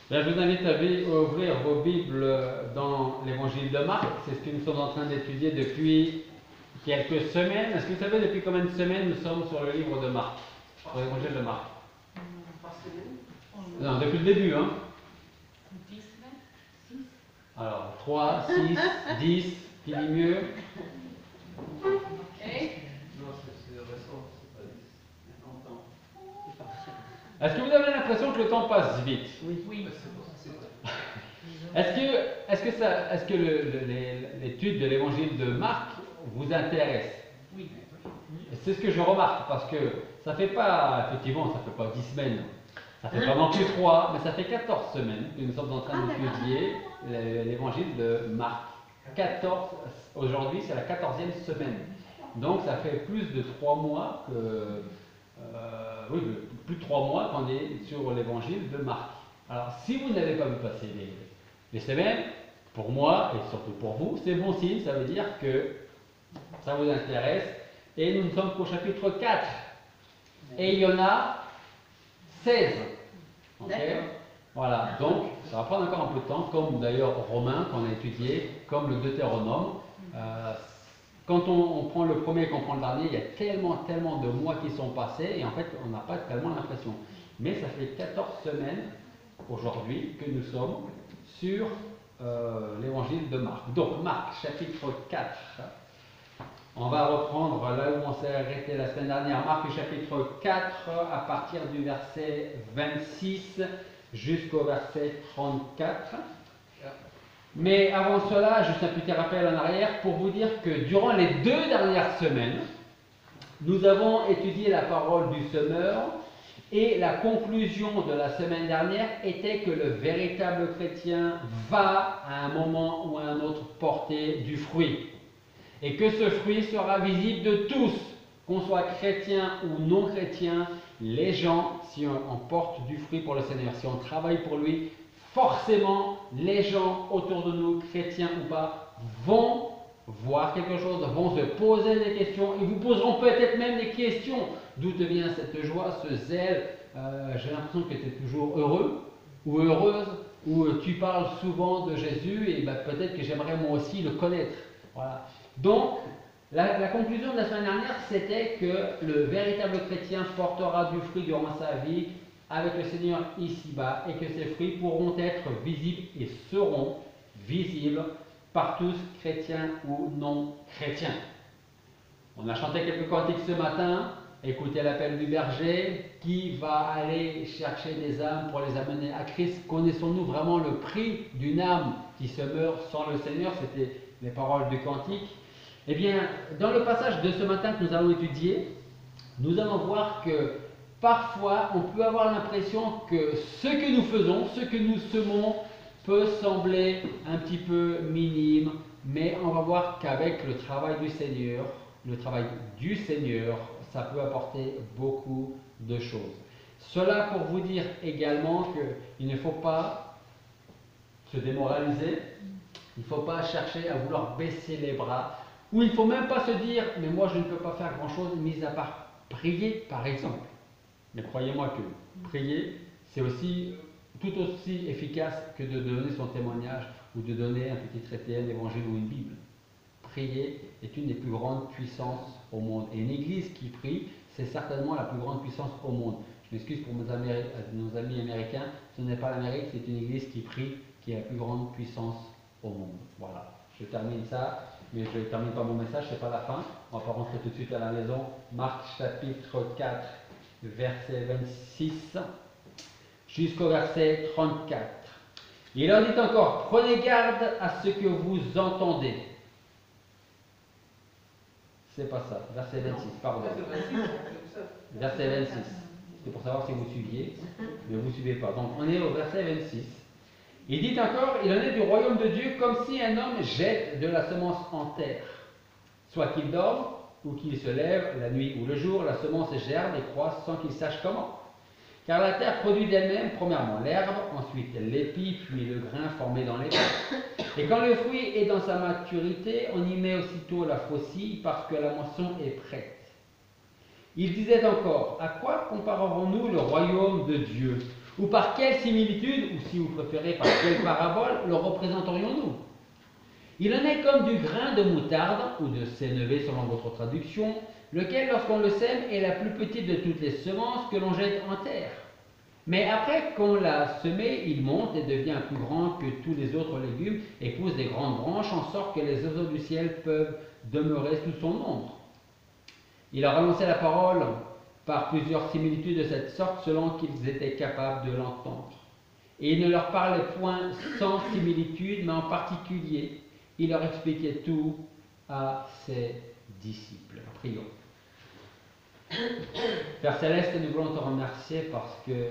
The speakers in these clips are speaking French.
Là, je vous invite à ouvrir vos Bibles dans l'évangile de Marc. C'est ce que nous sommes en train d'étudier depuis quelques semaines. Est-ce que vous savez depuis combien de semaines nous sommes sur le livre de Marc, sur l'évangile de Marc? Non, depuis le début, hein? 10 semaines. Alors, 3, 6, 10, qui dit mieux? Non, c'est récent, c'est pas 10. Longtemps. Est-ce que vous avez l'impression que le temps passe vite? Oui. Est-ce que l'étude de l'évangile de Marc vous intéresse? Oui. C'est ce que je remarque parce que ça fait pas, effectivement, ça fait pas 10 semaines, ça fait pas non plus 3, mais ça fait 14 semaines que nous sommes en train d'étudier l'évangile de Marc. 14, aujourd'hui c'est la 14e semaine. Donc ça fait plus de 3 mois que, oui, plus de 3 mois qu'on est sur l'évangile de Marc. Alors si vous n'avez pas vu passer les semaines, pour moi et surtout pour vous, c'est bon signe, ça veut dire que ça vous intéresse. Et nous ne sommes qu'au chapitre 4. Et il y en a 16. Ok. Voilà, donc ça va prendre encore un peu de temps, comme d'ailleurs Romain qu'on a étudié, comme le Deutéronome. Quand on prend le premier et qu'on prend le dernier, il y a tellement de mois qui sont passés et en fait on n'a pas tellement l'impression. Mais ça fait 14 semaines aujourd'hui que nous sommes sur l'évangile de Marc. Donc Marc chapitre 4. On va reprendre là où on s'est arrêté la semaine dernière, Marc chapitre 4, à partir du verset 26 jusqu'au verset 34. Mais avant cela, juste un petit rappel en arrière pour vous dire que durant les 2 dernières semaines, nous avons étudié la parole du semeur et la conclusion de la semaine dernière était que le véritable chrétien va à un moment ou à un autre porter du fruit. Et que ce fruit sera visible de tous, qu'on soit chrétien ou non chrétien, les gens, si on porte du fruit pour le Seigneur, si on travaille pour lui, forcément, les gens autour de nous, chrétiens ou pas, vont voir quelque chose, vont se poser des questions, ils vous poseront peut-être même des questions. D'où te vient cette joie, ce zèle? J'ai l'impression que tu es toujours heureux ou heureuse, ou tu parles souvent de Jésus, et peut-être que j'aimerais moi aussi le connaître. Voilà. Donc, la conclusion de la semaine dernière, c'était que le véritable chrétien portera du fruit durant sa vie avec le Seigneur ici-bas et que ces fruits pourront être visibles et seront visibles par tous, chrétiens ou non chrétiens. On a chanté quelques cantiques ce matin. Écoutez l'appel du berger, qui va aller chercher des âmes pour les amener à Christ. Connaissons-nous vraiment le prix d'une âme qui se meurt sans le Seigneur? C'était les paroles du cantique. Eh bien, dans le passage de ce matin que nous allons étudier, nous allons voir que parfois on peut avoir l'impression que ce que nous faisons, ce que nous semons, peut sembler un petit peu minime, mais on va voir qu'avec le travail du Seigneur, ça peut apporter beaucoup de choses. Cela pour vous dire également qu'il ne faut pas se démoraliser, il ne faut pas chercher à vouloir baisser les bras, ou il ne faut même pas se dire « mais moi je ne peux pas faire grand-chose, mis à part prier par exemple ». Mais croyez-moi que prier, c'est aussi tout aussi efficace que de donner son témoignage ou de donner un petit traité, un évangile ou une Bible. Prier est une des plus grandes puissances au monde. Et une église qui prie, c'est certainement la plus grande puissance au monde. Je m'excuse pour nos amis américains, ce n'est pas l'Amérique, c'est une église qui prie, qui est la plus grande puissance au monde. Voilà, je termine ça, mais je ne termine pas mon message, c'est pas la fin. On va pas rentrer tout de suite à la maison. Marc chapitre 4, verset 26 jusqu'au verset 34. Il leur dit encore, prenez garde à ce que vous entendez. C'est pas ça, verset 26, pardon. Verset 26. C'est pour savoir si vous suiviez, mais vous ne suivez pas. Donc on est au verset 26. Il dit encore, il en est du royaume de Dieu comme si un homme jette de la semence en terre. Soit qu'il dorme ou qu'il se lève la nuit ou le jour, la semence germe et croît sans qu'il sache comment. Car la terre produit d'elle-même, premièrement l'herbe, ensuite l'épi, puis le grain formé dans les terres. Et quand le fruit est dans sa maturité, on y met aussitôt la faucille parce que la moisson est prête. Il disait encore, à quoi comparerons-nous le royaume de Dieu? Ou par quelle similitude, ou si vous préférez, par quelle parabole, le représenterions-nous? Il en est comme du grain de moutarde, ou de sénévé selon votre traduction, lequel, lorsqu'on le sème, est la plus petite de toutes les semences que l'on jette en terre. Mais après qu'on l'a semé, il monte et devient plus grand que tous les autres légumes et pousse des grandes branches en sorte que les oiseaux du ciel peuvent demeurer sous son ombre. Il a relancé la parole par plusieurs similitudes de cette sorte selon qu'ils étaient capables de l'entendre. Et il ne leur parlait point sans similitude, mais en particulier, il leur expliquait tout à ses disciples. Prions. Père Céleste, nous voulons te remercier parce que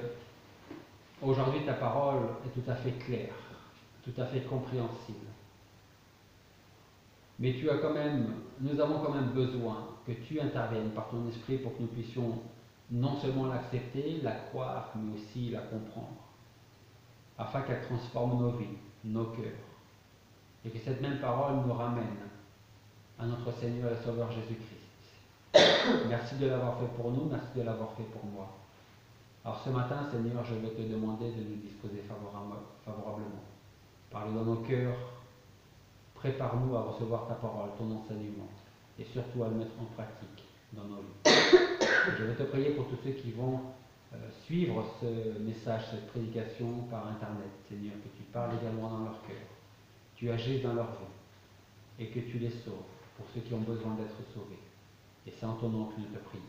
aujourd'hui ta parole est tout à fait claire, tout à fait compréhensible. Mais nous avons quand même besoin que tu interviennes par ton esprit pour que nous puissions non seulement l'accepter, la croire, mais aussi la comprendre, afin qu'elle transforme nos vies, nos cœurs, et que cette même parole nous ramène à notre Seigneur et Sauveur Jésus-Christ. Merci de l'avoir fait pour nous, merci de l'avoir fait pour moi. Alors ce matin, Seigneur, je veux te demander de nous disposer favorablement. Parle dans nos cœurs, prépare-nous à recevoir ta parole, ton enseignement, et surtout à le mettre en pratique dans nos vies. Je vais te prier pour tous ceux qui vont suivre ce message, cette prédication par Internet, Seigneur, que tu parles également dans leur cœur, tu agisses dans leur vie, et que tu les sauves pour ceux qui ont besoin d'être sauvés. Et c'est en ton nom que nous te prions.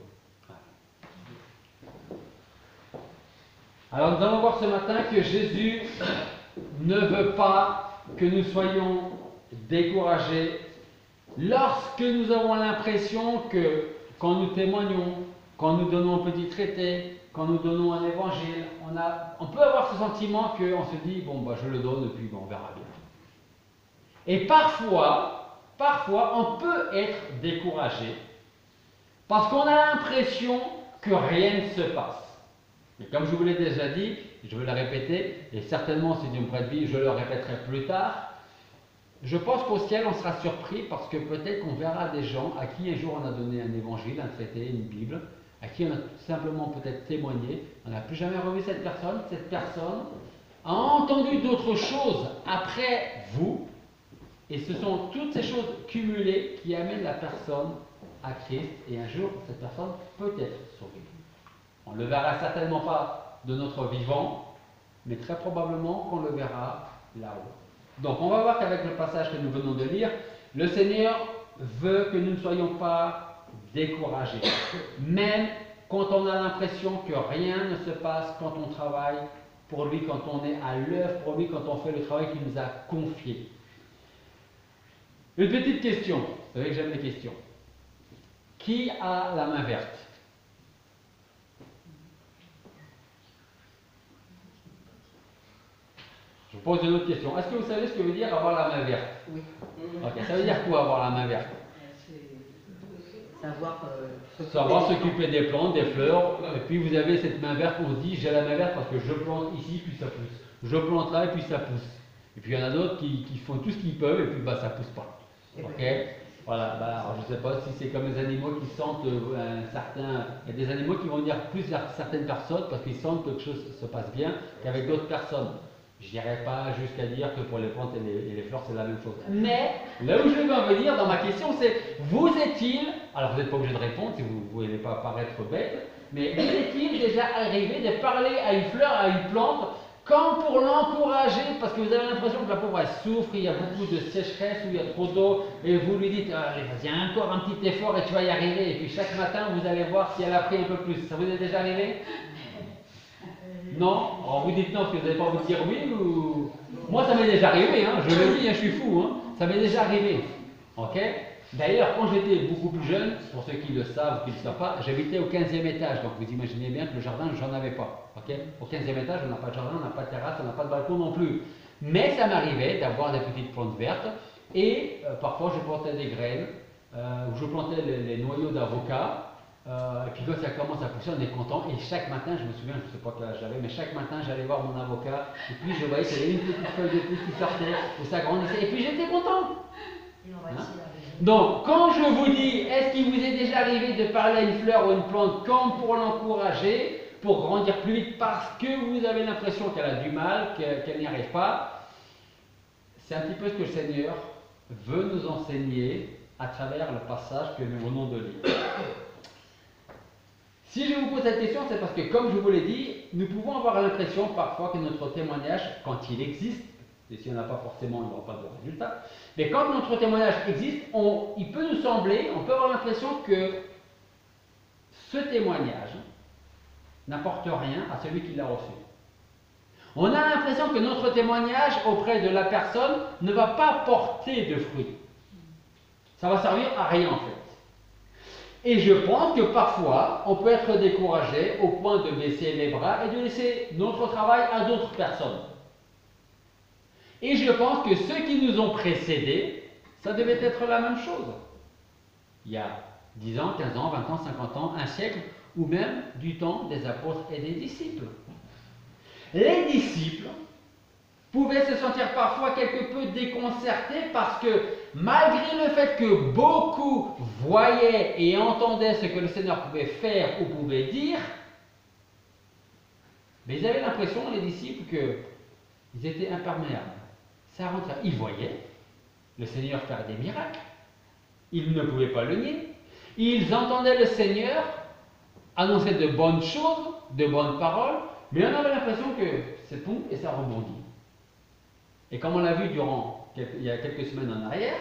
Amen. Alors nous allons voir ce matin que Jésus ne veut pas que nous soyons découragés lorsque nous avons l'impression que quand nous témoignons, quand nous donnons un petit traité, quand nous donnons un évangile, on peut avoir ce sentiment qu'on se dit, bon, je le donne et puis on verra bien. Et parfois, on peut être découragé parce qu'on a l'impression que rien ne se passe. Mais comme je vous l'ai déjà dit, je vais le répéter, et certainement si Dieu me prête vie, je le répéterai plus tard, je pense qu'au ciel on sera surpris parce que peut-être qu'on verra des gens à qui un jour on a donné un évangile, un traité, une Bible, à qui on a tout simplement peut-être témoigné, on n'a plus jamais revu cette personne a entendu d'autres choses après vous, et ce sont toutes ces choses cumulées qui amènent la personne à Christ, et un jour cette personne peut être sauvée. On ne le verra certainement pas de notre vivant, mais très probablement qu'on le verra là-haut. Donc on va voir qu'avec le passage que nous venons de lire, le Seigneur veut que nous ne soyons pas découragés. Même quand on a l'impression que rien ne se passe, quand on travaille pour lui, quand on est à l'œuvre pour lui, quand on fait le travail qu'il nous a confié. Une petite question, vous savez que j'aime les questions. Qui a la main verte? Je vous pose une autre question. Est-ce que vous savez ce que veut dire avoir la main verte? Oui. Ok, ça veut dire quoi avoir la main verte? C'est savoir s'occuper des plantes, des fleurs, et puis vous avez cette main verte, on se dit j'ai la main verte parce que je plante ici puis ça pousse. Je plante là et puis ça pousse. Et puis il y en a d'autres qui font tout ce qu'ils peuvent et puis ça pousse pas. Ok? Voilà, alors je ne sais pas si c'est comme les animaux qui sentent un certain. Il y a des animaux qui vont dire plus vers certaines personnes parce qu'ils sentent que quelque chose se passe bien qu'avec d'autres personnes. Je n'irai pas jusqu'à dire que pour les plantes et les fleurs c'est la même chose. Mais là où je veux en venir dans ma question c'est, vous est-il, alors vous n'êtes pas obligé de répondre si vous ne voulez pas paraître bête, mais vous est-il déjà arrivé de parler à une fleur, à une plante, comme pour l'encourager, parce que vous avez l'impression que la pauvre elle souffre, il y a beaucoup de sécheresse ou il y a trop d'eau, et vous lui dites, allez vas-y encore un petit effort et tu vas y arriver, et puis chaque matin vous allez voir si elle a pris un peu plus. Ça vous est déjà arrivé? Non? Alors vous dites non parce que vous n'avez pas envie de dire oui ou... Moi ça m'est déjà arrivé, hein, je le dis, hein, je suis fou, hein, ça m'est déjà arrivé. Ok? D'ailleurs, quand j'étais beaucoup plus jeune, pour ceux qui le savent ou qui ne le savent pas, j'habitais au 15e étage, donc vous imaginez bien que le jardin, j'en avais pas. Ok? Au 15e étage, on n'a pas de jardin, on n'a pas de terrasse, on n'a pas de balcon non plus. Mais ça m'arrivait d'avoir des petites plantes vertes et parfois je plantais des graines, je plantais les noyaux d'avocat. Et puis quand ça commence à pousser, on est content. Et chaque matin, je me souviens, je ne sais pas quel âge j'avais, mais chaque matin, j'allais voir mon avocat. Et puis je voyais qu'il y avait une petite feuille de plus qui sortait, et ça grandissait. Et puis j'étais content. Hein? Donc, quand je vous dis, est-ce qu'il vous est déjà arrivé de parler à une fleur ou une plante comme pour l'encourager, pour grandir plus vite parce que vous avez l'impression qu'elle a du mal, qu'elle n'y arrive pas. C'est un petit peu ce que le Seigneur veut nous enseigner à travers le passage que nous venons de lire. Si je vous pose cette question, c'est parce que, comme je vous l'ai dit, nous pouvons avoir l'impression parfois que notre témoignage, quand il existe, et s'il n'y en a pas forcément, il n'y aura pas de résultat, mais quand notre témoignage existe, il peut nous sembler, on peut avoir l'impression que ce témoignage n'apporte rien à celui qui l'a reçu. On a l'impression que notre témoignage auprès de la personne ne va pas porter de fruits. Ça va servir à rien en fait. Et je pense que parfois, on peut être découragé au point de baisser les bras et de laisser notre travail à d'autres personnes. Et je pense que ceux qui nous ont précédés, ça devait être la même chose. Il y a 10 ans, 15 ans, 20 ans, 50 ans, un siècle, ou même du temps des apôtres et des disciples. Les disciples pouvaient se sentir parfois quelque peu déconcertés parce que malgré le fait que beaucoup voyaient et entendaient ce que le Seigneur pouvait faire ou pouvait dire, mais ils avaient l'impression, les disciples, qu'ils étaient imperméables. Ça rentrait. Ils voyaient le Seigneur faire des miracles. Ils ne pouvaient pas le nier. Ils entendaient le Seigneur annoncer de bonnes choses, de bonnes paroles, mais on avait l'impression que c'est tout et ça rebondit. Et comme on l'a vu il y a quelques semaines en arrière,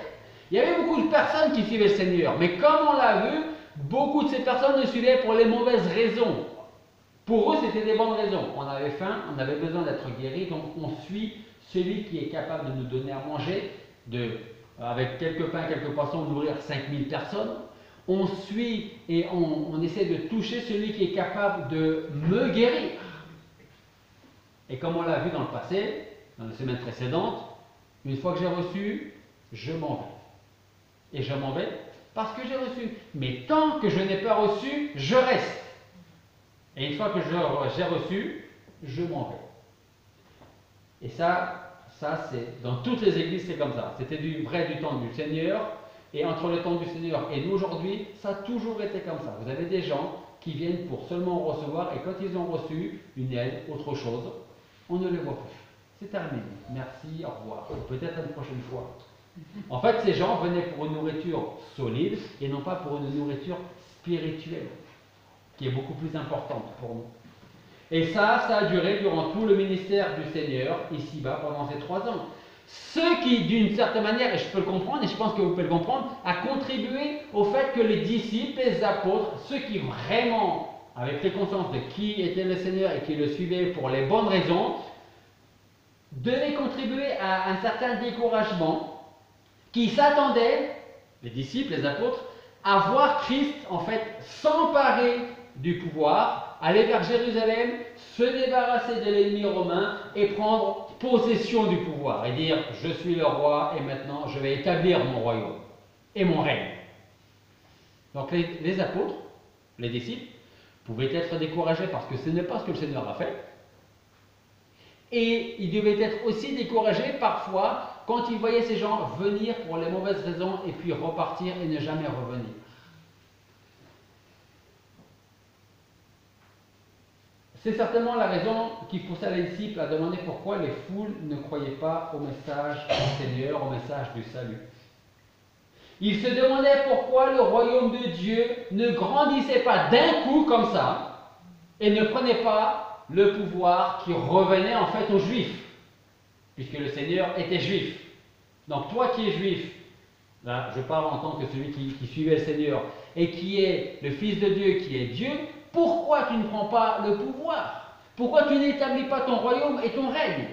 il y avait beaucoup de personnes qui suivaient le Seigneur. Mais comme on l'a vu, beaucoup de ces personnes le suivaient pour les mauvaises raisons. Pour eux, c'était des bonnes raisons. On avait faim, on avait besoin d'être guéri, donc on suit celui qui est capable de nous donner à manger, avec quelques pains, quelques poissons, nourrir 5000 personnes. On suit et on essaie de toucher celui qui est capable de me guérir. Et comme on l'a vu dans le passé, dans les semaines précédentes, une fois que j'ai reçu, je m'en vais. Et je m'en vais parce que j'ai reçu. Mais tant que je n'ai pas reçu, je reste. Et une fois que j'ai reçu, je m'en vais. Et ça c'est dans toutes les églises, c'est comme ça. C'était du temps du Seigneur. Et entre le temps du Seigneur et nous aujourd'hui, ça a toujours été comme ça. Vous avez des gens qui viennent pour seulement recevoir, et quand ils ont reçu une aide, autre chose, on ne les voit plus. C'est terminé. Merci, au revoir. Peut-être une prochaine fois. En fait, ces gens venaient pour une nourriture solide et non pas pour une nourriture spirituelle, qui est beaucoup plus importante pour nous. Et ça a duré durant tout le ministère du Seigneur, ici-bas, pendant ces 3 ans. Ce qui, d'une certaine manière, et je peux le comprendre, et je pense que vous pouvez le comprendre, a contribué au fait que les disciples, les apôtres, ceux qui vraiment avaient pris conscience de qui était le Seigneur et qui le suivaient pour les bonnes raisons, devaient contribuer à un certain découragement, qui s'attendaient, les disciples, les apôtres, à voir Christ, en fait, s'emparer du pouvoir, aller vers Jérusalem, se débarrasser de l'ennemi romain et prendre possession du pouvoir et dire « Je suis le roi et maintenant je vais établir mon royaume et mon règne ». Donc les apôtres, les disciples, pouvaient être découragés parce que ce n'est pas ce que le Seigneur a fait. Et ils devaient être aussi découragés parfois quand ils voyaient ces gens venir pour les mauvaises raisons et puis repartir et ne jamais revenir. C'est certainement la raison qui poussa les disciples à demander pourquoi les foules ne croyaient pas au message du Seigneur, au message du salut. Ils se demandaient pourquoi le royaume de Dieu ne grandissait pas d'un coup comme ça et ne prenait pas le pouvoir qui revenait en fait aux Juifs, puisque le Seigneur était juif. Donc toi qui es juif, là je parle en tant que celui qui suivait le Seigneur et qui est le Fils de Dieu, qui est Dieu, pourquoi tu ne prends pas le pouvoir? Pourquoi tu n'établis pas ton royaume et ton règne?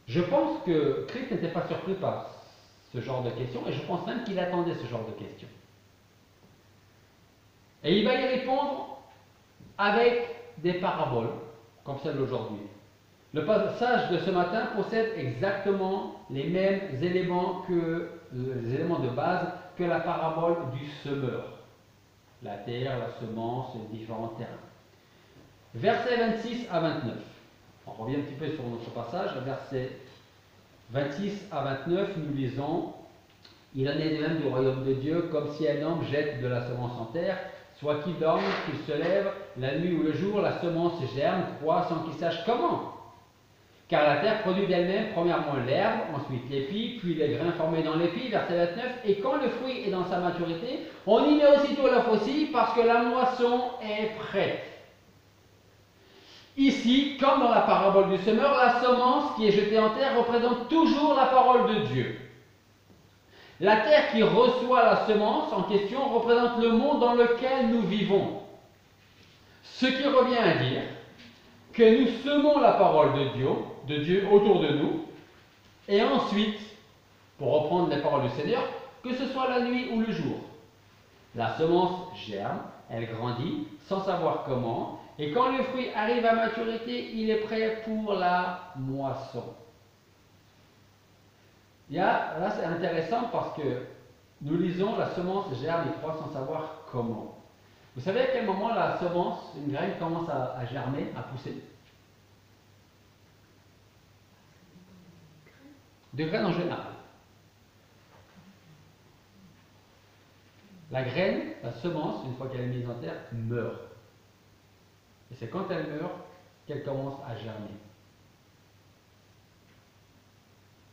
Je pense que Christ n'était pas surpris par ce genre de questions, et je pense même qu'il attendait ce genre de questions. Et il va y répondre avec des paraboles, comme celle d'aujourd'hui. Le passage de ce matin possède exactement les mêmes éléments les éléments de base que la parabole du semeur. La terre, la semence, les différents terrains. Versets 26 à 29. On revient un petit peu sur notre passage. Versets 26 à 29, nous lisons « Il en est de même du royaume de Dieu, comme si un homme jette de la semence en terre. soit qu'il dorme, qu'il se lève, la nuit ou le jour, la semence germe, croît sans qu'il sache comment. Car la terre produit d'elle-même premièrement l'herbe, ensuite l'épi, puis les grains formés dans l'épi, verset 29. Et quand le fruit est dans sa maturité, on y met aussitôt la faucille parce que la moisson est prête. Ici, comme dans la parabole du semeur, la semence qui est jetée en terre représente toujours la parole de Dieu. La terre qui reçoit la semence en question représente le monde dans lequel nous vivons. Ce qui revient à dire que nous semons la parole de Dieu autour de nous, et ensuite, pour reprendre les paroles du Seigneur, que ce soit la nuit ou le jour. La semence germe, elle grandit sans savoir comment, et quand le fruit arrive à maturité, il est prêt pour la moisson. Là, c'est intéressant parce que nous lisons la semence germe et croît sans savoir comment. Vous savez à quel moment la semence, une graine, commence à germer, à pousser? De graines en général. La graine, la semence, une fois qu'elle est mise en terre, meurt. Et c'est quand elle meurt qu'elle commence à germer.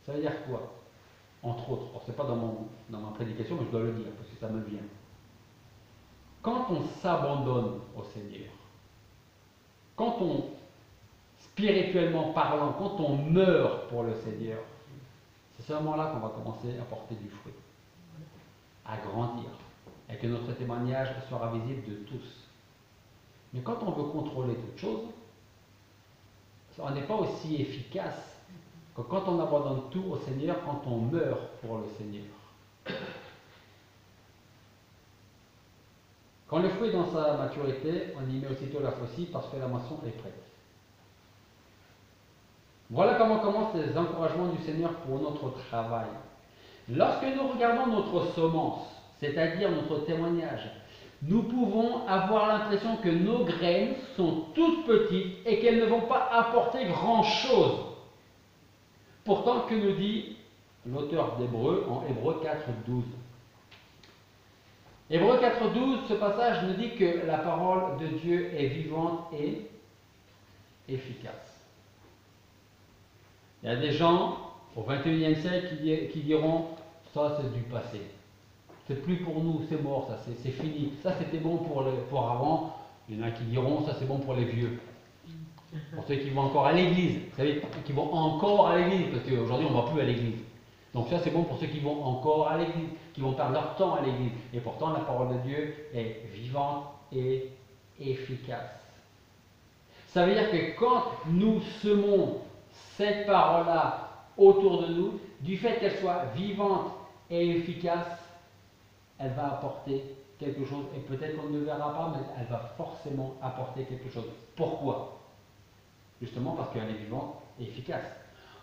Ça veut dire quoi? Entre autres, ce n'est pas dans ma prédication, mais je dois le dire parce que ça me vient. Quand on s'abandonne au Seigneur, quand on, spirituellement parlant, quand on meurt pour le Seigneur, c'est ce moment-là qu'on va commencer à porter du fruit, à grandir, et que notre témoignage sera visible de tous. Mais quand on veut contrôler toute chose, on n'est pas aussi efficace que quand on abandonne tout au Seigneur, quand on meurt pour le Seigneur. Quand le fruit est dans sa maturité, on y met aussitôt la faucille parce que la moisson est prête. Voilà comment commencent les encouragements du Seigneur pour notre travail. Lorsque nous regardons notre semence, c'est-à-dire notre témoignage, nous pouvons avoir l'impression que nos graines sont toutes petites et qu'elles ne vont pas apporter grand-chose. Pourtant, que nous dit l'auteur d'Hébreux en Hébreux 4.12? Hébreux 4.12, ce passage nous dit que la parole de Dieu est vivante et efficace. Il y a des gens au XXIe siècle qui diront ça c'est du passé. C'est plus pour nous, c'est mort, ça c'est fini. Ça c'était bon pour avant. Il y en a qui diront ça c'est bon pour les vieux. Pour ceux qui vont encore à l'église. Vous savez, qui vont encore à l'église, parce qu'aujourd'hui on ne va plus à l'église. Donc ça c'est bon pour ceux qui vont encore à l'église, qui vont perdre leur temps à l'église. Et pourtant la parole de Dieu est vivante et efficace. Ça veut dire que quand nous semons cette parole-là autour de nous, du fait qu'elle soit vivante et efficace, elle va apporter quelque chose. Et peut-être qu'on ne le verra pas, mais elle va forcément apporter quelque chose. Pourquoi? Justement parce qu'elle est vivante et efficace.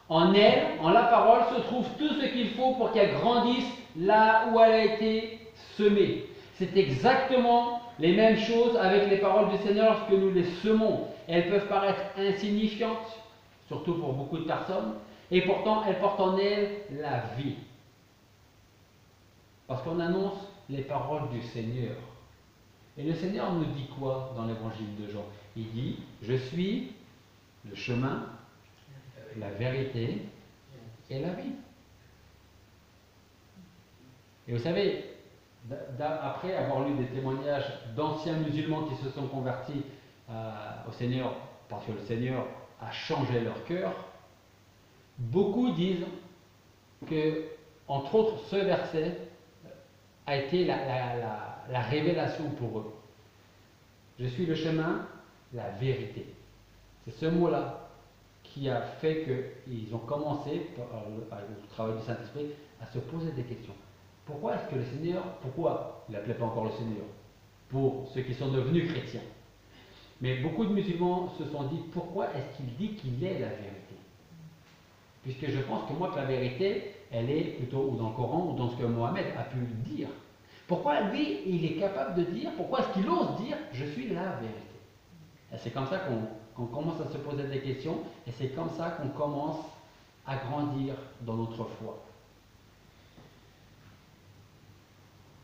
En elle, en la parole, se trouve tout ce qu'il faut pour qu'elle grandisse là où elle a été semée. C'est exactement les mêmes choses avec les paroles du Seigneur lorsque nous les semons. Elles peuvent paraître insignifiantes, surtout pour beaucoup de personnes, et pourtant elles portent en elles la vie. Parce qu'on annonce les paroles du Seigneur. Et le Seigneur nous dit quoi dans l'évangile de Jean? Il dit, je suis le chemin, la vérité et la vie. Et vous savez, après avoir lu des témoignages d'anciens musulmans qui se sont convertis au Seigneur, parce que le Seigneur a changé leur cœur, beaucoup disent que, entre autres, ce verset a été la révélation pour eux. Je suis le chemin, la vérité. C'est ce mot-là qui a fait qu'ils ont commencé, par le travail du Saint-Esprit, à se poser des questions. Pourquoi est-ce que le Seigneur, pourquoi il n'appelait pas encore le Seigneur, pour ceux qui sont devenus chrétiens? Mais beaucoup de musulmans se sont dit, pourquoi est-ce qu'il dit qu'il est la vérité? Puisque je pense que moi, que la vérité, elle est plutôt ou dans le Coran ou dans ce que Mohammed a pu dire. Pourquoi lui, il est capable de dire, pourquoi est-ce qu'il ose dire, je suis la vérité? Et c'est comme ça qu'on commence à se poser des questions, et c'est comme ça qu'on commence à grandir dans notre foi.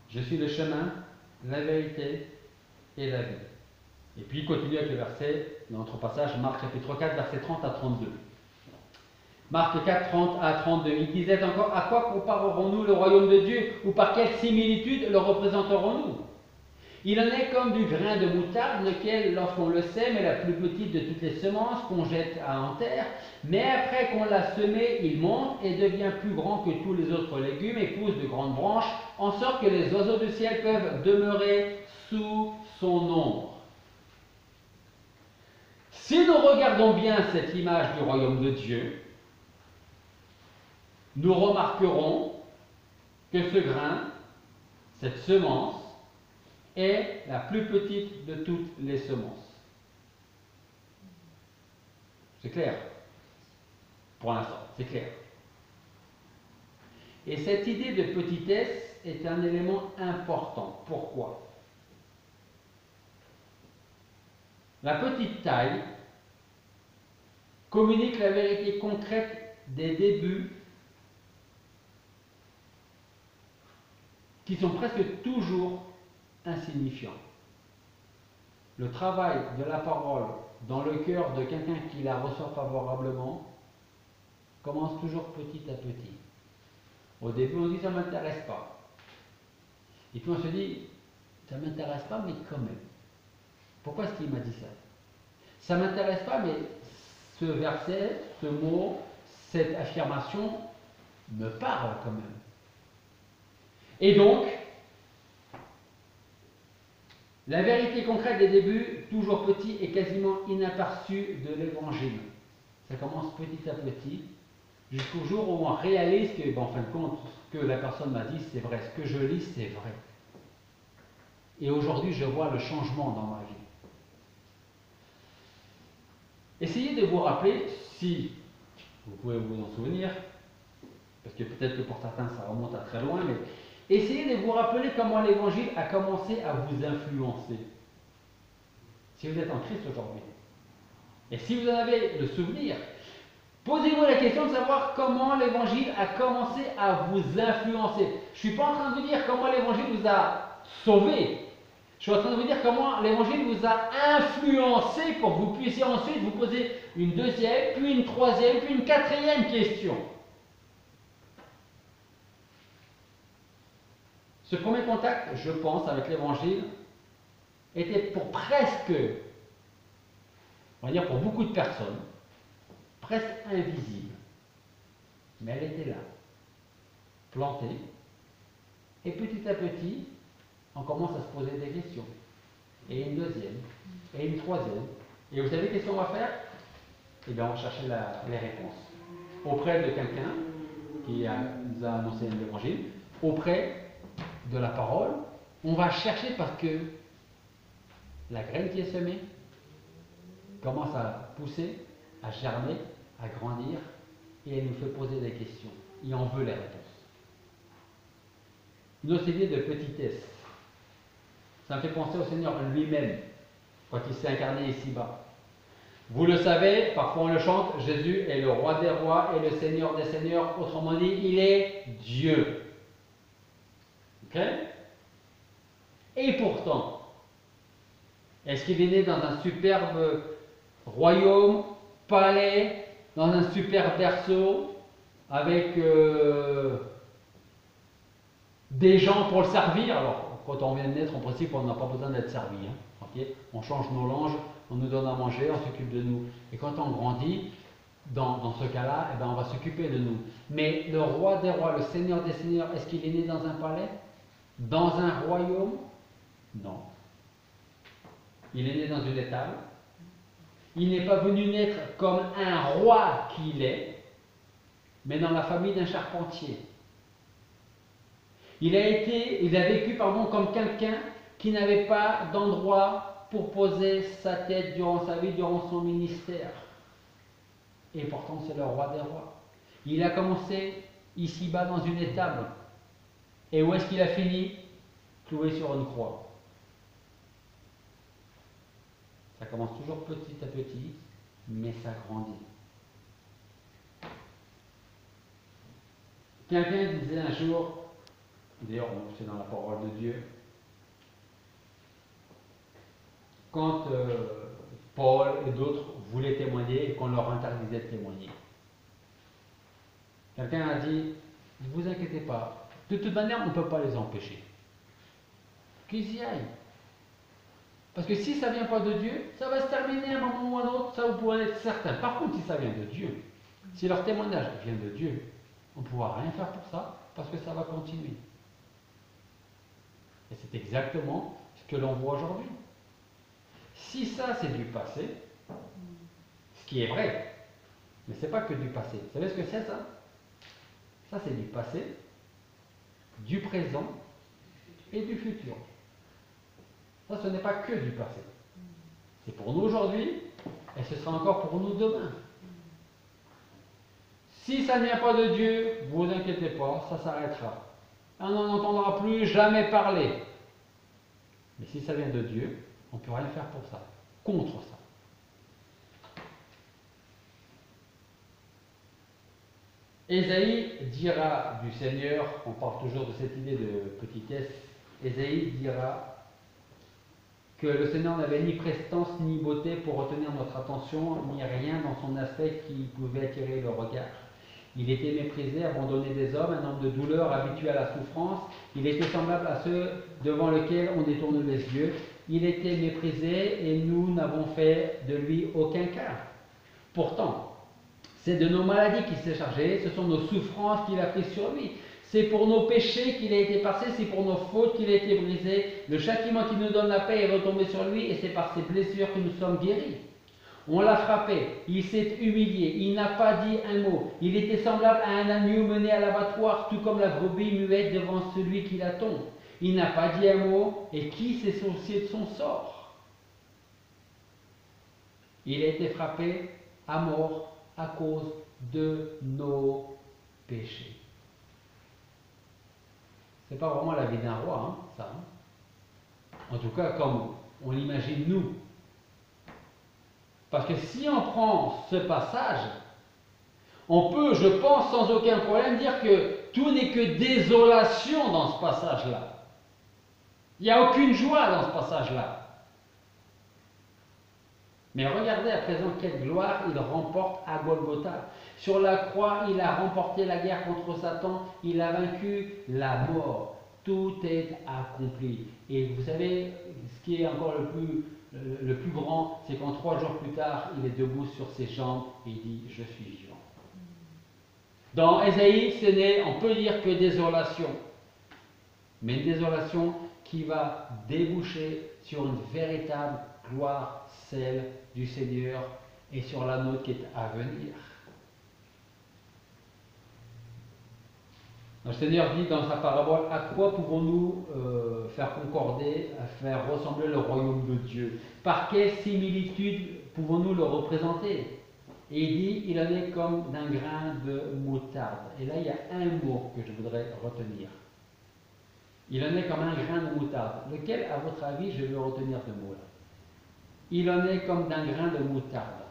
Je suis le chemin, la vérité et la vie. Et puis il continue avec le verset, dans notre passage, Marc chapitre 4, verset 30 à 32. Marc 4, 30 à 32. Il disait encore, à quoi comparerons-nous le royaume de Dieu, ou par quelle similitude le représenterons-nous? Il en est comme du grain de moutarde, lequel, lorsqu'on le sème, est la plus petite de toutes les semences qu'on jette en terre, mais après qu'on l'a semé, il monte et devient plus grand que tous les autres légumes et pousse de grandes branches, en sorte que les oiseaux du ciel peuvent demeurer sous son ombre. Si nous regardons bien cette image du royaume de Dieu, nous remarquerons que ce grain, cette semence, est la plus petite de toutes les semences. C'est clair? Pour l'instant, c'est clair. Et cette idée de petitesse est un élément important. Pourquoi? La petite taille communique la vérité concrète des débuts qui sont presque toujours insignifiants. Le travail de la parole dans le cœur de quelqu'un qui la reçoit favorablement commence toujours petit à petit. Au début, on dit ça ne m'intéresse pas. Et puis on se dit, ça ne m'intéresse pas, mais quand même. Pourquoi est-ce qu'il m'a dit ça? Ça ne m'intéresse pas, mais ce verset, ce mot, cette affirmation me parle quand même. Et donc, la vérité concrète des débuts, toujours petit et quasiment inaperçue de l'évangile. Ça commence petit à petit, jusqu'au jour où on réalise que, en fin de compte, ce que la personne m'a dit, c'est vrai. Ce que je lis, c'est vrai. Et aujourd'hui, je vois le changement dans ma vie. Essayez de vous rappeler, si vous pouvez vous en souvenir, parce que peut-être que pour certains, ça remonte à très loin, mais essayez de vous rappeler comment l'évangile a commencé à vous influencer. Si vous êtes en Christ aujourd'hui. Et si vous en avez le souvenir, posez-vous la question de savoir comment l'évangile a commencé à vous influencer. Je ne suis pas en train de vous dire comment l'évangile vous a sauvé. Je suis en train de vous dire comment l'évangile vous a influencé pour que vous puissiez ensuite vous poser une deuxième, puis une troisième, puis une quatrième question. Ce premier contact, je pense, avec l'évangile, était pour presque, on va dire pour beaucoup de personnes, presque invisible. Mais elle était là, plantée, et petit à petit, on commence à se poser des questions. Et une deuxième, et une troisième. Et vous savez qu'est-ce qu'on va faire? Eh bien, on va chercher les réponses. Auprès de quelqu'un qui nous a annoncé l'évangile, auprès de la parole, on va chercher parce que la graine qui est semée commence à pousser, à germer, à grandir, et elle nous fait poser des questions. Et on veut les réponses. Une autre idée de petitesse. Ça me fait penser au Seigneur lui-même, quand il s'est incarné ici-bas. Vous le savez, parfois on le chante, Jésus est le roi des rois et le Seigneur des seigneurs. Autrement dit, il est Dieu. Ok? Et pourtant, est-ce qu'il est né dans un superbe royaume, palais, dans un superbe berceau, avec des gens pour le servir? Alors, quand on vient de naître, en principe, on n'a pas besoin d'être servi. Hein, okay? On change nos langes, on nous donne à manger, on s'occupe de nous. Et quand on grandit, dans ce cas-là, eh ben, on va s'occuper de nous. Mais le roi des rois, le Seigneur des seigneurs, est-ce qu'il est né dans un palais? Dans un royaume? Non. Il est né dans une étable. Il n'est pas venu naître comme un roi qu'il est, mais dans la famille d'un charpentier. Il a vécu comme quelqu'un qui n'avait pas d'endroit pour poser sa tête durant sa vie, durant son ministère. Et pourtant, c'est le roi des rois. Il a commencé ici-bas dans une étable. Et où est-ce qu'il a fini? Cloué sur une croix. Ça commence toujours petit à petit, mais ça grandit. Quelqu'un disait un jour, d'ailleurs c'est dans la parole de Dieu, quand Paul et d'autres voulaient témoigner et qu'on leur interdisait de témoigner. Quelqu'un a dit, ne vous inquiétez pas, de toute manière on ne peut pas les empêcher. Qu'ils y aillent. Parce que si ça ne vient pas de Dieu, ça va se terminer à un moment ou à un autre, ça vous pouvez être certain. Par contre, si ça vient de Dieu, si leur témoignage vient de Dieu, on ne pourra rien faire pour ça, parce que ça va continuer. Et c'est exactement ce que l'on voit aujourd'hui. Si ça c'est du passé, ce qui est vrai, mais ce n'est pas que du passé. Vous savez ce que c'est ça? Ça c'est du passé, du présent et du futur. Ça, ce n'est pas que du passé. C'est pour nous aujourd'hui et ce sera encore pour nous demain. Si ça ne vient pas de Dieu, vous inquiétez pas, ça s'arrêtera. On n'en entendra plus jamais parler. Mais si ça vient de Dieu, on ne peut rien faire pour ça, contre ça. Ésaïe dira du Seigneur, on parle toujours de cette idée de petitesse, Ésaïe dira que le Seigneur n'avait ni prestance ni beauté pour retenir notre attention, ni rien dans son aspect qui pouvait attirer le regard. Il était méprisé, abandonné des hommes, un homme de douleur, habitué à la souffrance. Il était semblable à ceux devant lesquels on détourne les yeux. Il était méprisé et nous n'avons fait de lui aucun cas. Pourtant, c'est de nos maladies qu'il s'est chargé, ce sont nos souffrances qu'il a prises sur lui. C'est pour nos péchés qu'il a été passé, c'est pour nos fautes qu'il a été brisé. Le châtiment qui nous donne la paix est retombé sur lui et c'est par ses blessures que nous sommes guéris. On l'a frappé, il s'est humilié, il n'a pas dit un mot. Il était semblable à un agneau mené à l'abattoir, tout comme la brebis muette devant celui qui l'attend. Il n'a pas dit un mot, et qui s'est soucié de son sort? Il a été frappé à mort à cause de nos péchés. C'est pas vraiment la vie d'un roi, hein, ça. Hein. En tout cas, comme on l'imagine nous. Parce que si on prend ce passage, on peut, je pense, sans aucun problème, dire que tout n'est que désolation dans ce passage-là. Il n'y a aucune joie dans ce passage-là. Mais regardez à présent quelle gloire il remporte à Golgotha. Sur la croix, il a remporté la guerre contre Satan, il a vaincu la mort. Tout est accompli. Et vous savez, ce qui est encore le plus grand, c'est qu'en 3 jours plus tard, il est debout sur ses jambes et il dit « Je suis vivant ». Dans Ésaïe, ce n'est, on peut dire, que désolation. Mais une désolation qui va déboucher sur une véritable gloire, celle du Seigneur, et sur la nôtre qui est à venir. Le Seigneur dit dans sa parabole, à quoi pouvons-nous faire concorder, faire ressembler le royaume de Dieu? Par quelle similitude pouvons-nous le représenter? Et il dit, il en est comme d'un grain de moutarde. Et là, il y a un mot que je voudrais retenir. Il en est comme un grain de moutarde. Lequel, à votre avis, je vais retenir ce mot-là? Il en est comme d'un grain de moutarde.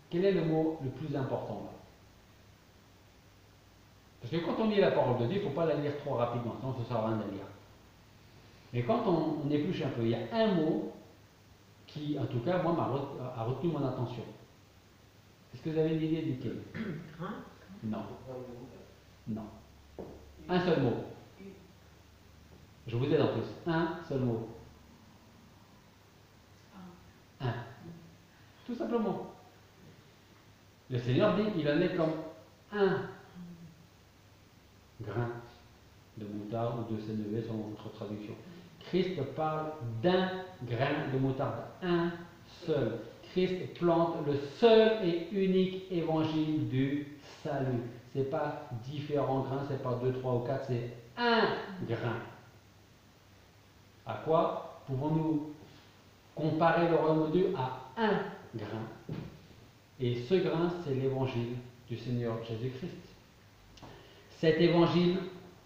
Quel est le mot le plus important là? Parce que quand on lit la parole de Dieu, il ne faut pas la lire trop rapidement, sinon ça ne sert à rien de la lire. Mais quand on épluche un peu, il y a un mot qui, en tout cas, moi, a retenu mon attention. Est-ce que vous avez une idée duquel? Non. Non. Un seul mot. Je vous aide en plus. Un seul mot. Un. Tout simplement. Le Seigneur dit, il en est comme un grain de moutarde ou de sénévé selon votre traduction. Christ parle d'un grain de moutarde, un seul. Christ plante le seul et unique évangile du salut. Ce n'est pas différents grains, ce n'est pas 2, 3 ou 4, c'est un grain. À quoi pouvons-nous comparer le royaume de Dieu? À un grain. Et ce grain, c'est l'évangile du Seigneur Jésus-Christ. Cet évangile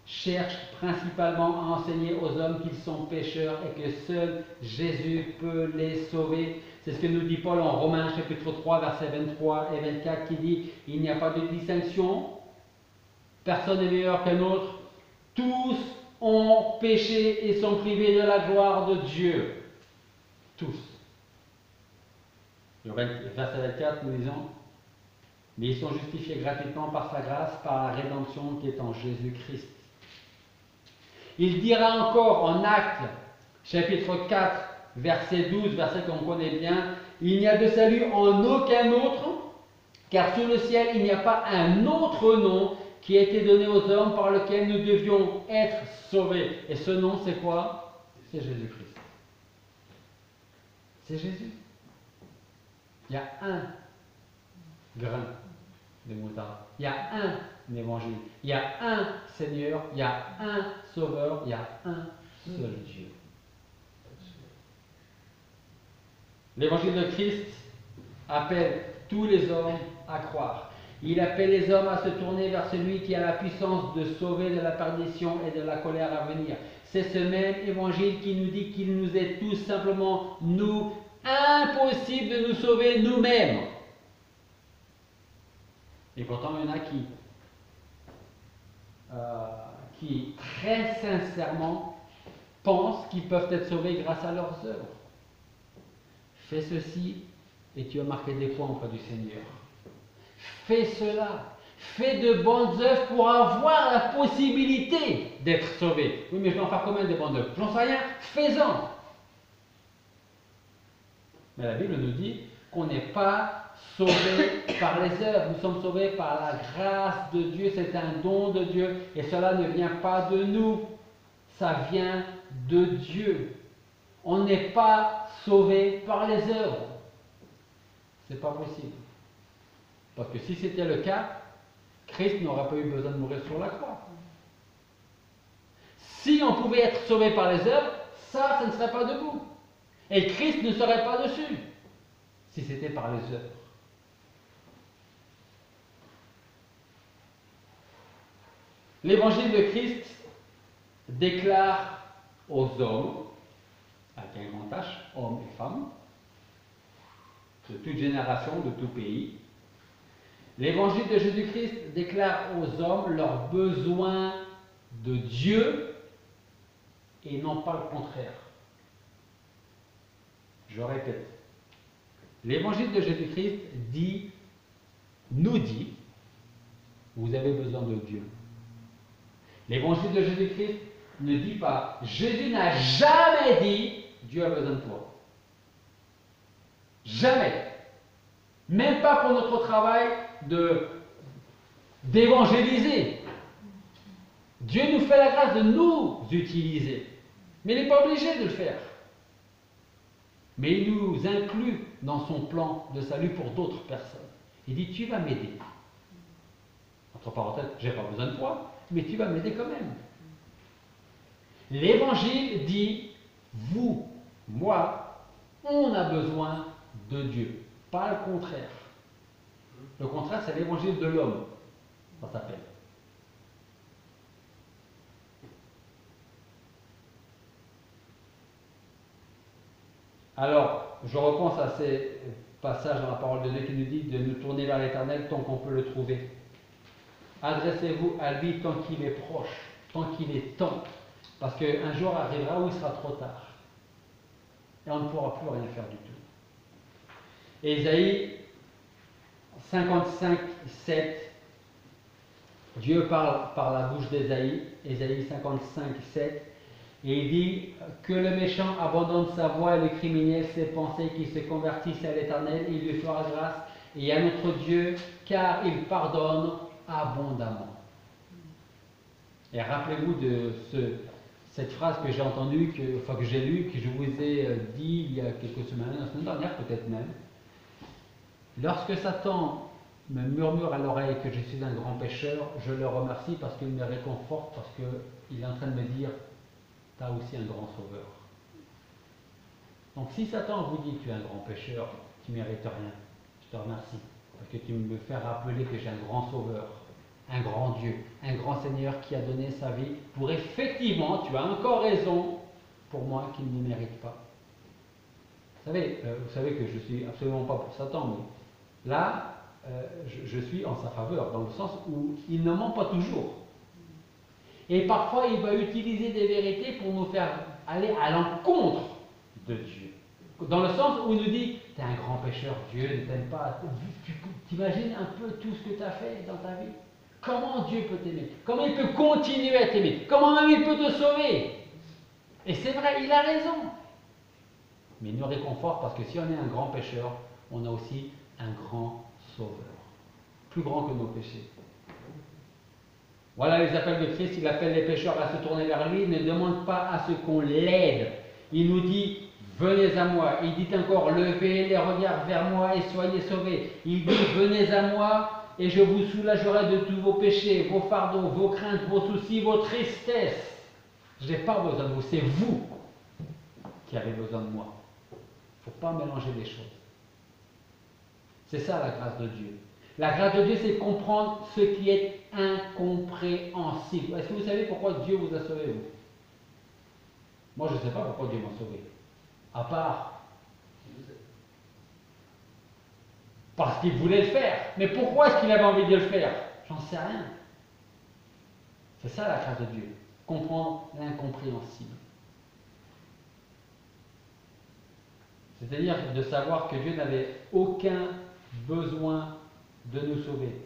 cherche principalement à enseigner aux hommes qu'ils sont pécheurs et que seul Jésus peut les sauver. C'est ce que nous dit Paul en Romains chapitre 3, versets 23 et 24 qui dit « Il n'y a pas de distinction, personne n'est meilleur qu'un autre, tous ont péché et sont privés de la gloire de Dieu. » tous. Le verset 24, nous lisons, mais ils sont justifiés gratuitement par sa grâce, par la rédemption qui est en Jésus-Christ. Il dira encore en Actes, chapitre 4, verset 12, verset qu'on connaît bien, il n'y a de salut en aucun autre, car sous le ciel il n'y a pas un autre nom qui a été donné aux hommes par lequel nous devions être sauvés. Et ce nom, c'est quoi? C'est Jésus-Christ. C'est Jésus. Il y a un grain de moutarde. Il y a un évangile. Il y a un Seigneur. Il y a un Sauveur. Il y a un seul Dieu. L'évangile de Christ appelle tous les hommes à croire. Il appelle les hommes à se tourner vers celui qui a la puissance de sauver de la perdition et de la colère à venir. C'est ce même évangile qui nous dit qu'il nous est tout simplement, nous, impossible de nous sauver nous-mêmes. Et pourtant, il y en a qui très sincèrement pensent qu'ils peuvent être sauvés grâce à leurs œuvres. Fais ceci et tu vas marquer des points auprès du Seigneur. Fais cela. Fais de bonnes œuvres pour avoir la possibilité d'être sauvé. Oui, mais je dois en faire combien de bonnes œuvres? J'en sais rien. Fais-en. Mais la Bible nous dit qu'on n'est pas sauvé par les œuvres. Nous sommes sauvés par la grâce de Dieu. C'est un don de Dieu. Et cela ne vient pas de nous. Ça vient de Dieu. On n'est pas sauvé par les œuvres. C'est pas possible. Parce que si c'était le cas, Christ n'aurait pas eu besoin de mourir sur la croix. Si on pouvait être sauvé par les œuvres, ça ne serait pas debout. Et Christ ne serait pas dessus, si c'était par les œuvres. L'évangile de Christ déclare aux hommes, avec un grand H, hommes et femmes, de toute génération, de tout pays, l'évangile de Jésus-Christ déclare aux hommes leur besoin de Dieu et non pas le contraire. Je répète, l'évangile de Jésus-Christ nous dit, vous avez besoin de Dieu. L'évangile de Jésus-Christ ne dit pas, Jésus n'a jamais dit, Dieu a besoin de toi. Jamais. Même pas pour notre travail d'évangéliser. Dieu nous fait la grâce de nous utiliser. Mais il n'est pas obligé de le faire. Mais il nous inclut dans son plan de salut pour d'autres personnes. Il dit, tu vas m'aider. Entre parenthèses, je n'ai pas besoin de toi, mais tu vas m'aider quand même. L'évangile dit, vous, moi, on a besoin de Dieu. Pas le contraire. Le contraire, c'est l'évangile de l'homme. Ça s'appelle. Alors, je repense à ces passages dans la parole de Dieu qui nous dit de nous tourner vers l'Éternel tant qu'on peut le trouver. Adressez-vous à lui tant qu'il est proche, tant qu'il est temps, parce qu'un jour arrivera où il sera trop tard. Et on ne pourra plus rien faire du tout. Ésaïe 55, 7, Dieu parle par la bouche d'Ésaïe, Ésaïe 55, 7, et il dit que le méchant abandonne sa voie et le criminel ses pensées, qu'il se convertisse à l'Éternel, il lui fera grâce, et à notre Dieu, car il pardonne abondamment. Et rappelez-vous de cette phrase que j'ai entendue, que j'ai lue, que je vous ai dit il y a quelques semaines, la semaine dernière peut-être même. Lorsque Satan me murmure à l'oreille que je suis un grand pécheur, je le remercie parce qu'il me réconforte, parce qu'il est en train de me dire, tu as aussi un grand sauveur. Donc si Satan vous dit que tu es un grand pécheur, tu ne mérites rien, je te remercie, parce que tu me fais rappeler que j'ai un grand sauveur, un grand Dieu, un grand Seigneur qui a donné sa vie pour effectivement, tu as encore raison, pour moi qui ne le mérite pas. Vous savez que je ne suis absolument pas pour Satan, mais là, je suis en sa faveur, dans le sens où il ne ment pas toujours. Et parfois, il va utiliser des vérités pour nous faire aller à l'encontre de Dieu. Dans le sens où il nous dit, tu es un grand pécheur, Dieu ne t'aime pas. Tu t'imagines un peu tout ce que tu as fait dans ta vie? Comment Dieu peut t'aimer? Comment il peut continuer à t'aimer? Comment même il peut te sauver? Et c'est vrai, il a raison. Mais il nous réconforte parce que si on est un grand pécheur, on a aussi un grand sauveur. Plus grand que nos péchés. Voilà les appels de Christ, il appelle les pécheurs à se tourner vers lui, il ne demande pas à ce qu'on l'aide. Il nous dit, venez à moi. Il dit encore, levez les regards vers moi et soyez sauvés. Il dit, venez à moi et je vous soulagerai de tous vos péchés, vos fardeaux, vos craintes, vos soucis, vos tristesses. Je n'ai pas besoin de vous, c'est vous qui avez besoin de moi. Il ne faut pas mélanger les choses. C'est ça la grâce de Dieu. La grâce de Dieu, c'est comprendre ce qui est incompréhensible. Est-ce que vous savez pourquoi Dieu vous a sauvé, vous? Moi, je ne sais pas pourquoi Dieu m'a sauvé. À part parce qu'il voulait le faire. Mais pourquoi est-ce qu'il avait envie de le faire? J'en sais rien. C'est ça la grâce de Dieu. Comprendre l'incompréhensible. C'est-à-dire de savoir que Dieu n'avait aucun besoin de nous sauver.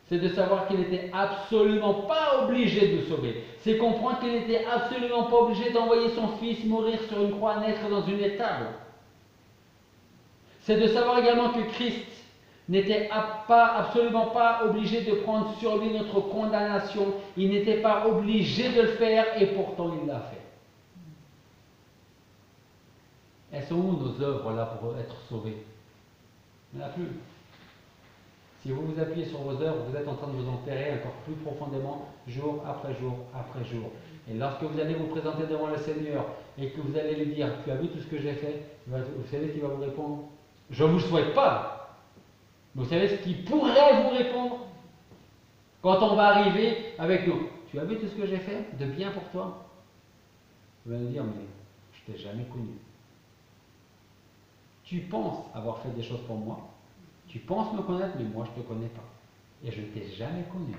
C'est de savoir qu'il n'était absolument pas obligé de nous sauver. C'est comprendre qu'il n'était absolument pas obligé d'envoyer son fils mourir sur une croix, naître dans une étable. C'est de savoir également que Christ n'était absolument pas obligé de prendre sur lui notre condamnation. Il n'était pas obligé de le faire et pourtant il l'a fait. Elles sont où nos œuvres là pour être sauvées? Il n'y en a plus. Si vous vous appuyez sur vos œuvres, vous êtes en train de vous enterrer encore plus profondément, jour après jour après jour. Et lorsque vous allez vous présenter devant le Seigneur et que vous allez lui dire, tu as vu tout ce que j'ai fait, vous savez qu'il va vous répondre, je ne vous le souhaite pas. Mais vous savez ce qu'il pourrait vous répondre quand on va arriver avec nous. Tu as vu tout ce que j'ai fait de bien pour toi? Vous allez nous dire, mais je ne t'ai jamais connu. Tu penses avoir fait des choses pour moi, tu penses me connaître, mais moi je ne te connais pas. Et je ne t'ai jamais connu.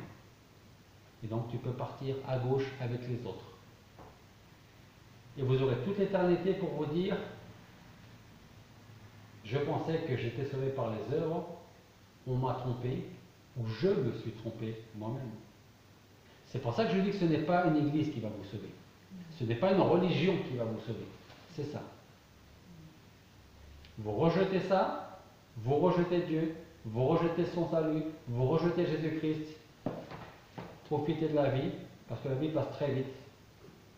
Et donc tu peux partir à gauche avec les autres. Et vous aurez toute l'éternité pour vous dire, je pensais que j'étais sauvé par les œuvres, on m'a trompé, ou je me suis trompé moi-même. C'est pour ça que je dis que ce n'est pas une église qui va vous sauver. Ce n'est pas une religion qui va vous sauver. C'est ça. Vous rejetez ça, vous rejetez Dieu, vous rejetez son salut, vous rejetez Jésus-Christ. Profitez de la vie, parce que la vie passe très vite.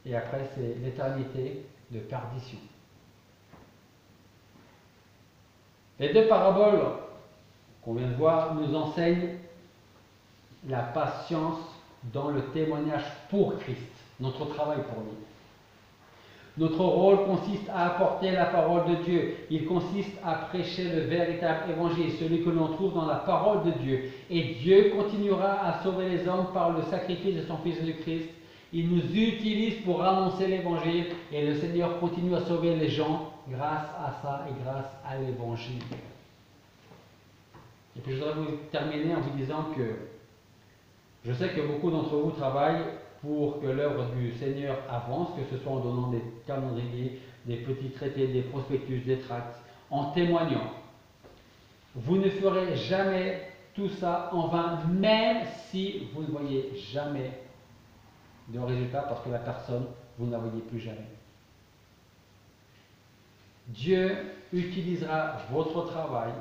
Et après, c'est l'éternité de perdition. Les deux paraboles qu'on vient de voir nous enseignent la patience dans le témoignage pour Christ, notre travail pour lui. Notre rôle consiste à apporter la parole de Dieu. Il consiste à prêcher le véritable évangile, celui que l'on trouve dans la parole de Dieu. Et Dieu continuera à sauver les hommes par le sacrifice de son Fils Jésus-Christ. Il nous utilise pour annoncer l'évangile et le Seigneur continue à sauver les gens grâce à ça et grâce à l'évangile. Et puis je voudrais vous terminer en vous disant que je sais que beaucoup d'entre vous travaillent pour que l'œuvre du Seigneur avance, que ce soit en donnant des calendriers, des petits traités, des prospectus, des tracts, en témoignant. Vous ne ferez jamais tout ça en vain, même si vous ne voyez jamais de résultat, parce que la personne, vous ne la voyez plus jamais. Dieu utilisera votre travail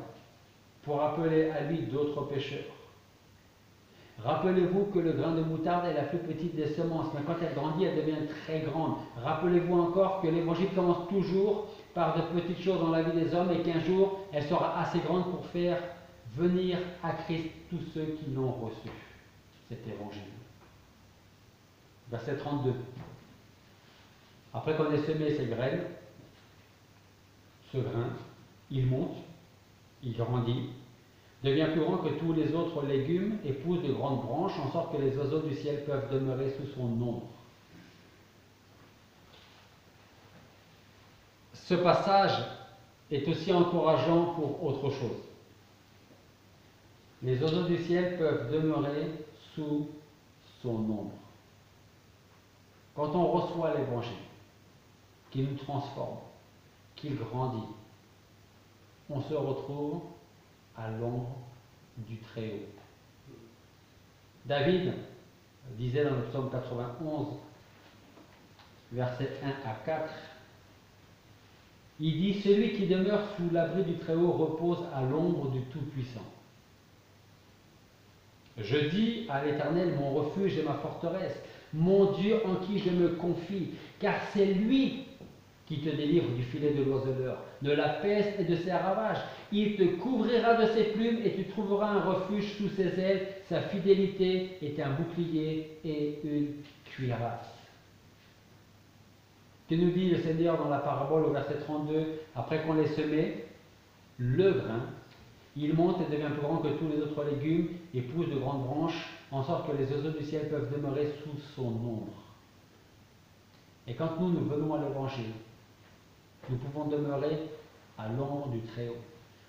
pour appeler à lui d'autres pécheurs. Rappelez-vous que le grain de moutarde est la plus petite des semences, mais quand elle grandit, elle devient très grande. Rappelez-vous encore que l'évangile commence toujours par de petites choses dans la vie des hommes et qu'un jour, elle sera assez grande pour faire venir à Christ tous ceux qui l'ont reçu, cet évangile. Verset 32. Après qu'on ait semé ces graines, ce grain, il monte, il grandit, devient plus grand que tous les autres légumes et pousse de grandes branches, en sorte que les oiseaux du ciel peuvent demeurer sous son ombre. Ce passage est aussi encourageant pour autre chose. Les oiseaux du ciel peuvent demeurer sous son ombre. Quand on reçoit l'évangile, qui nous transforme, qu'il grandit. On se retrouve à l'ombre du Très-Haut. David disait dans le psaume 91, versets 1 à 4, il dit: celui qui demeure sous l'abri du Très-Haut repose à l'ombre du Tout-Puissant. Je dis à l'Éternel, mon refuge et ma forteresse, mon Dieu en qui je me confie, car c'est lui qui te délivre du filet de l'oiseleur, de la peste et de ses ravages. Il te couvrira de ses plumes et tu trouveras un refuge sous ses ailes. Sa fidélité est un bouclier et une cuirasse. Que nous dit le Seigneur dans la parabole au verset 32, après qu'on l'ait semé, le grain, il monte et devient plus grand que tous les autres légumes et pousse de grandes branches, en sorte que les oiseaux du ciel peuvent demeurer sous son ombre. Et quand nous venons à l'Évangile, nous pouvons demeurer à l'ombre du Très-Haut.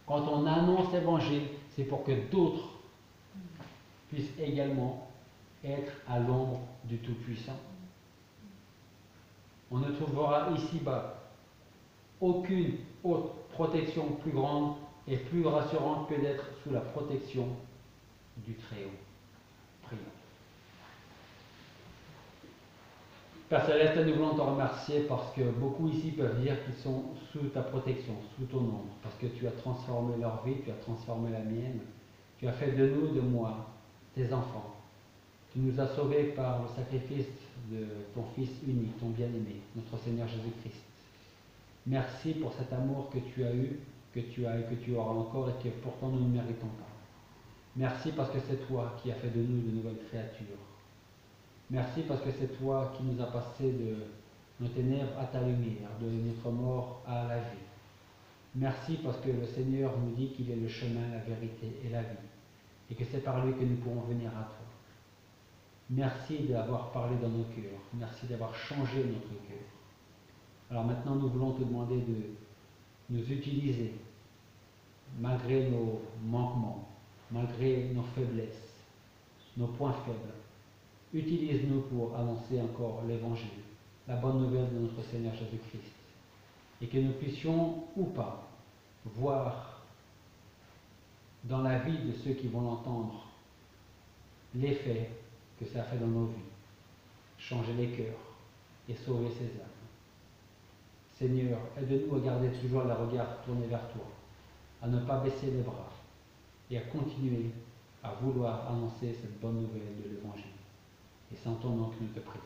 Quand on annonce l'Évangile, c'est pour que d'autres puissent également être à l'ombre du Tout-Puissant. On ne trouvera ici-bas aucune autre protection plus grande et plus rassurante que d'être sous la protection du Très-Haut. Prions. Père Céleste, nous voulons te remercier parce que beaucoup ici peuvent dire qu'ils sont sous ta protection, sous ton ombre, parce que tu as transformé leur vie, tu as transformé la mienne, tu as fait de nous, de moi, tes enfants. Tu nous as sauvés par le sacrifice de ton Fils unique, ton bien-aimé, notre Seigneur Jésus-Christ. Merci pour cet amour que tu as eu, que tu as et que tu auras encore et que pourtant nous ne méritons pas. Merci parce que c'est toi qui as fait de nous de nouvelles créatures. Merci parce que c'est toi qui nous as passé de nos ténèbres à ta lumière, de notre mort à la vie. Merci parce que le Seigneur nous dit qu'il est le chemin, la vérité et la vie, et que c'est par lui que nous pourrons venir à toi. Merci d'avoir parlé dans nos cœurs, merci d'avoir changé notre cœur. Alors maintenant, nous voulons te demander de nous utiliser, malgré nos manquements, malgré nos faiblesses, nos points faibles. Utilise-nous pour annoncer encore l'Évangile, la bonne nouvelle de notre Seigneur Jésus-Christ, et que nous puissions ou pas voir dans la vie de ceux qui vont l'entendre l'effet que ça fait dans nos vies, changer les cœurs et sauver ces âmes. Seigneur, aide-nous à garder toujours le regard tourné vers toi, à ne pas baisser les bras et à continuer à vouloir annoncer cette bonne nouvelle de l'Évangile. Et c'est en ton nom que nous te prions.